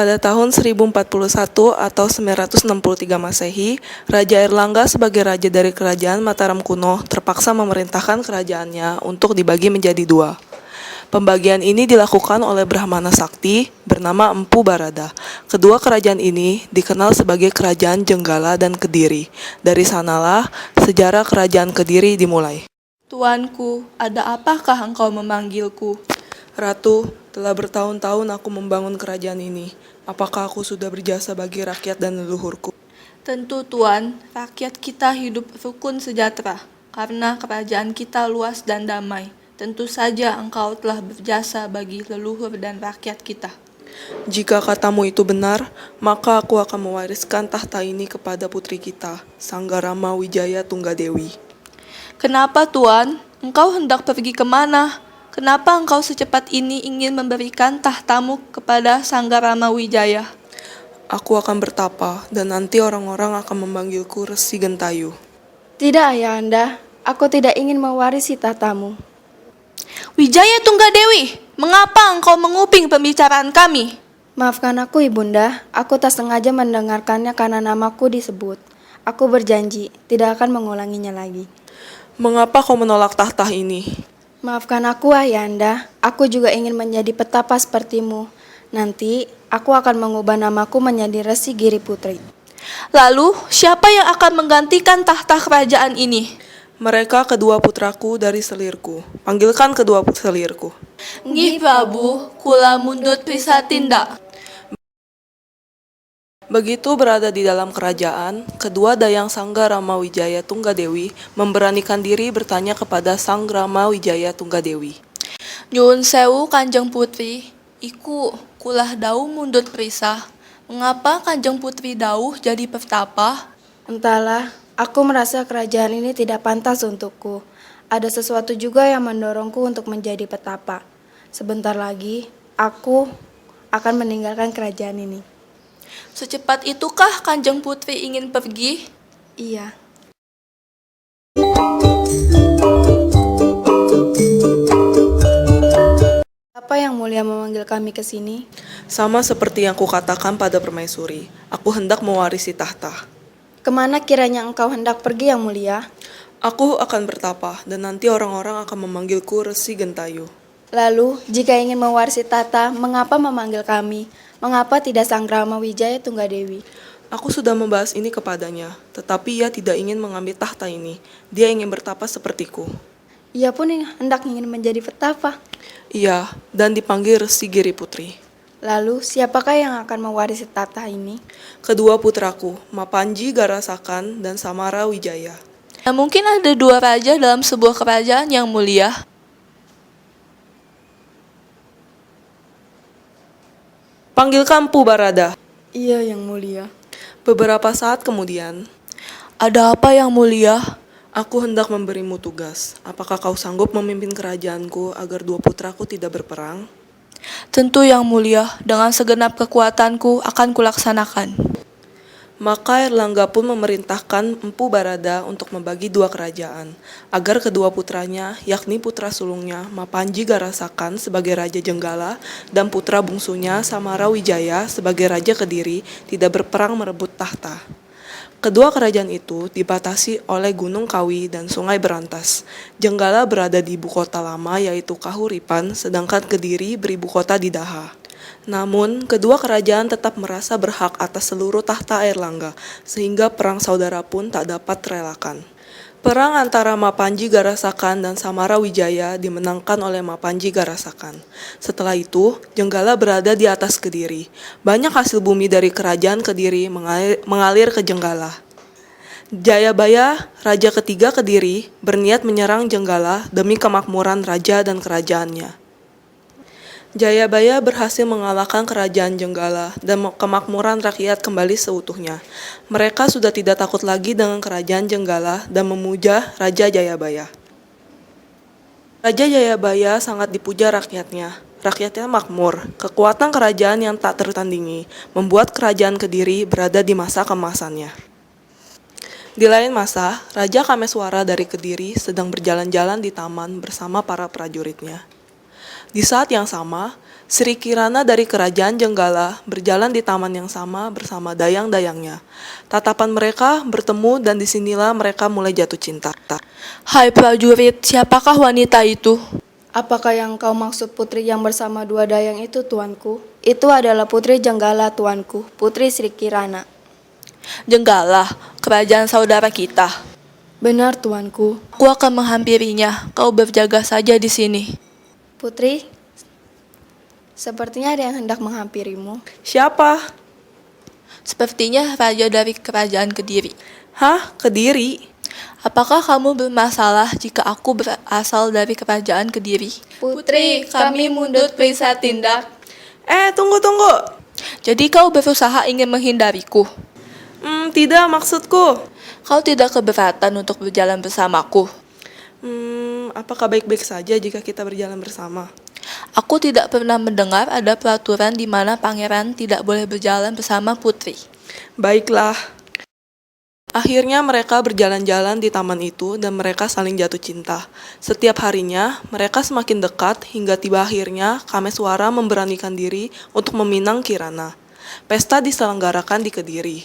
Pada tahun 1041 atau 963 Masehi, Raja Airlangga sebagai raja dari kerajaan Mataram kuno terpaksa memerintahkan kerajaannya untuk dibagi menjadi dua. Pembagian ini dilakukan oleh Brahmana Sakti bernama Empu Barada. Kedua kerajaan ini dikenal sebagai Kerajaan Jenggala dan Kediri. Dari sanalah sejarah Kerajaan Kediri dimulai. Tuanku, ada apakah engkau memanggilku? Ratu, telah bertahun-tahun aku membangun kerajaan ini. Apakah aku sudah berjasa bagi rakyat dan leluhurku? Tentu Tuan, rakyat kita hidup rukun sejahtera, karena kerajaan kita luas dan damai. Tentu saja engkau telah berjasa bagi leluhur dan rakyat kita. Jika katamu itu benar, maka aku akan mewariskan tahta ini kepada putri kita, Sanggarama Wijaya Tunggadewi. Kenapa Tuan? Engkau hendak pergi kemana? Kenapa engkau secepat ini ingin memberikan tahtamu kepada Sanggarama Wijaya? Aku akan bertapa, dan nanti orang-orang akan memanggilku Resi Gentayu. Tidak, Ayahanda. Aku tidak ingin mewarisi tahtamu. Wijaya Tunggadewi, mengapa engkau menguping pembicaraan kami? Maafkan aku, Ibunda. Aku tak sengaja mendengarkannya karena namaku disebut. Aku berjanji tidak akan mengulanginya lagi. Mengapa kau menolak tahta ini? Maafkan aku, Ayahanda. Aku juga ingin menjadi petapa sepertimu. Nanti, aku akan mengubah namaku menjadi Resi Giri Putri. Lalu, siapa yang akan menggantikan tahta kerajaan ini? Mereka kedua putraku dari selirku. Panggilkan kedua selirku. Nggih Prabu, kula mundut prisatindak. Begitu berada di dalam kerajaan, kedua dayang Sanggarama Wijaya Tunggadewi memberanikan diri bertanya kepada Sanggarama Wijaya Tunggadewi. Nyuwun sewu Kanjeng Putri, iku kulah dawuh mundut prisah. Mengapa Kanjeng Putri dawuh jadi petapa? Entahlah, aku merasa kerajaan ini tidak pantas untukku. Ada sesuatu juga yang mendorongku untuk menjadi petapa. Sebentar lagi, aku akan meninggalkan kerajaan ini. Secepat itukah Kanjeng Putri ingin pergi? Iya. Apa yang mulia memanggil kami ke sini? Sama seperti yang kukatakan pada permaisuri, aku hendak mewarisi tahta. Kemana kiranya engkau hendak pergi, Yang Mulia? Aku akan bertapa, dan nanti orang-orang akan memanggilku Resi Gentayu. Lalu, jika ingin mewarisi tahta, mengapa memanggil kami? Mengapa tidak Sanggrama Wijaya Tunggadewi? Aku sudah membahas ini kepadanya, tetapi ia tidak ingin mengambil tahta ini. Dia ingin bertapa sepertiku. Ia pun hendak ingin menjadi petapa. Iya, dan dipanggil Resi Giri Putri. Lalu, siapakah yang akan mewarisi tahta ini? Kedua putraku, Mapanji Garasakan dan Samara Wijaya. Nah, mungkin ada dua raja dalam sebuah kerajaan yang mulia. Panggilkan Empu Barada. Iya, Yang Mulia. Beberapa saat kemudian, Ada apa yang mulia? aku hendak memberimu tugas. Apakah kau sanggup memimpin kerajaanku agar dua putraku tidak berperang? Tentu yang mulia, dengan segenap kekuatanku akan kulaksanakan. Maka Airlangga pun memerintahkan Empu Barada untuk membagi dua kerajaan, agar kedua putranya, yakni putra sulungnya Mapanji Garasakan sebagai Raja Jenggala dan putra bungsunya Samara Wijaya sebagai Raja Kediri tidak berperang merebut tahta. Kedua kerajaan itu dibatasi oleh Gunung Kawi dan Sungai Berantas. Jenggala berada di ibu kota lama yaitu Kahuripan, sedangkan Kediri beribu kota di Daha. Namun, kedua kerajaan tetap merasa berhak atas seluruh tahta Airlangga, sehingga perang saudara pun tak dapat terelakkan. Perang antara Mapanji Garasakan dan Samara Wijaya dimenangkan oleh Mapanji Garasakan. Setelah itu, Jenggala berada di atas Kediri. Banyak hasil bumi dari kerajaan Kediri mengalir ke Jenggala. Jayabaya, Raja ketiga Kediri, berniat menyerang Jenggala demi kemakmuran raja dan kerajaannya. Jayabaya berhasil mengalahkan kerajaan Jenggala dan kemakmuran rakyat kembali seutuhnya. Mereka sudah tidak takut lagi dengan kerajaan Jenggala dan memuja Raja Jayabaya. Raja Jayabaya sangat dipuja rakyatnya. Rakyatnya makmur. Kekuatan kerajaan yang tak tertandingi membuat kerajaan Kediri berada di masa keemasannya. Di lain masa, Raja Kameswara dari Kediri sedang berjalan-jalan di taman bersama para prajuritnya. Di saat yang sama, Sri Kirana dari kerajaan Jenggala berjalan di taman yang sama bersama dayang-dayangnya. Tatapan mereka bertemu dan disinilah mereka mulai jatuh cinta. Hai prajurit, siapakah wanita itu? Apakah yang kau maksud putri yang bersama dua dayang itu, tuanku? Itu adalah putri Jenggala, tuanku, putri Sri Kirana. Jenggala, kerajaan saudara kita. Benar, tuanku. Aku akan menghampirinya, kau berjaga saja di sini. Putri, sepertinya ada yang hendak menghampirimu. Siapa? Sepertinya raja dari kerajaan Kediri. Hah? Kediri? Apakah kamu bermasalah jika aku berasal dari kerajaan Kediri? Putri, kami mundut periksa tindak. Tunggu. Jadi kau berusaha ingin menghindariku? Tidak maksudku. Kau tidak keberatan untuk berjalan bersamaku? Apakah baik-baik saja jika kita berjalan bersama? Aku tidak pernah mendengar ada peraturan di mana pangeran tidak boleh berjalan bersama putri. Baiklah. Akhirnya mereka berjalan-jalan di taman itu dan mereka saling jatuh cinta. Setiap harinya, mereka semakin dekat hingga tiba akhirnya Kameswara memberanikan diri untuk meminang Kirana. Pesta diselenggarakan di Kediri.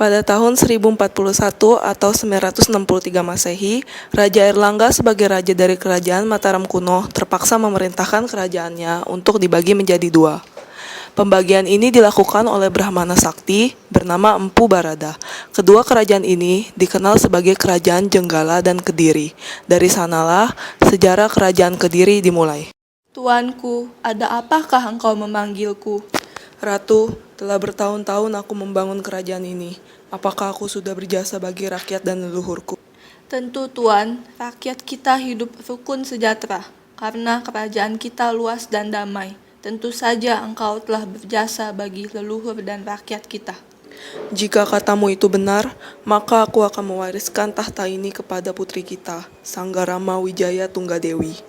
Pada tahun 1041 atau 963 Masehi, Raja Airlangga sebagai raja dari kerajaan Mataram kuno terpaksa memerintahkan kerajaannya untuk dibagi menjadi dua. Pembagian ini dilakukan oleh Brahmana Sakti bernama Empu Barada. Kedua kerajaan ini dikenal sebagai Kerajaan Jenggala dan Kediri. Dari sanalah sejarah Kerajaan Kediri dimulai. Tuanku, ada apakah engkau memanggilku? Ratu, telah bertahun-tahun aku membangun kerajaan ini. Apakah aku sudah berjasa bagi rakyat dan leluhurku? Tentu Tuan, rakyat kita hidup rukun sejahtera, karena kerajaan kita luas dan damai. Tentu saja engkau telah berjasa bagi leluhur dan rakyat kita. Jika katamu itu benar, maka aku akan mewariskan tahta ini kepada putri kita, Sanggarama Wijaya Tunggadewi.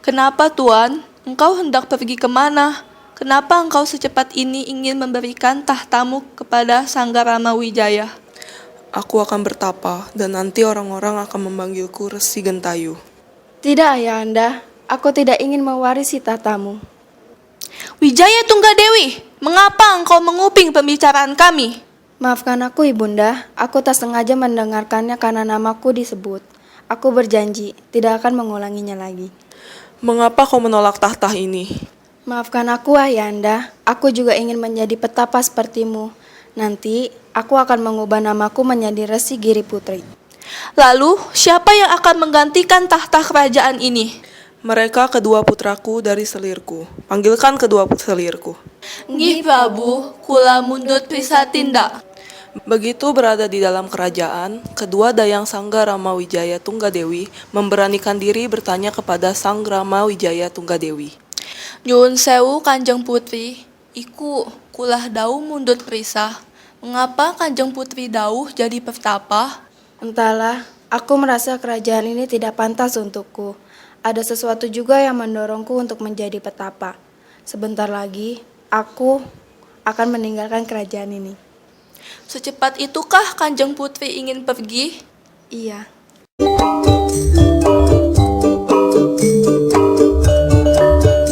Kenapa Tuan? Engkau hendak pergi kemana? Kenapa engkau secepat ini ingin memberikan tahtamu kepada Sanggarama Wijaya? Aku akan bertapa, dan nanti orang-orang akan memanggilku Resi Gentayu. Tidak, Ayahanda. Aku tidak ingin mewarisi tahtamu. Wijaya Tunggadewi, mengapa engkau menguping pembicaraan kami? Maafkan aku, Ibunda. Aku tak sengaja mendengarkannya karena namaku disebut. Aku berjanji tidak akan mengulanginya lagi. Mengapa kau menolak tahta ini? Maafkan aku, Ayahanda. Aku juga ingin menjadi petapa sepertimu. Nanti, aku akan mengubah namaku menjadi Resi Giri Putri. Lalu, siapa yang akan menggantikan tahta kerajaan ini? Mereka kedua putraku dari selirku. Panggilkan kedua selirku. Nggih Prabu, kula mundut prisatindak. Begitu berada di dalam kerajaan, kedua dayang Sangga Rama Wijaya Tunggadewi memberanikan diri bertanya kepada Sang Rama Wijaya Tunggadewi. Nyuwun sewu Kanjeng Putri, iku kulah dawuh mundut prisah. Mengapa Kanjeng Putri dawuh jadi petapa? Entahlah, aku merasa kerajaan ini tidak pantas untukku. Ada sesuatu juga yang mendorongku untuk menjadi petapa. Sebentar lagi, aku akan meninggalkan kerajaan ini. Secepat itukah Kanjeng Putri ingin pergi? Iya.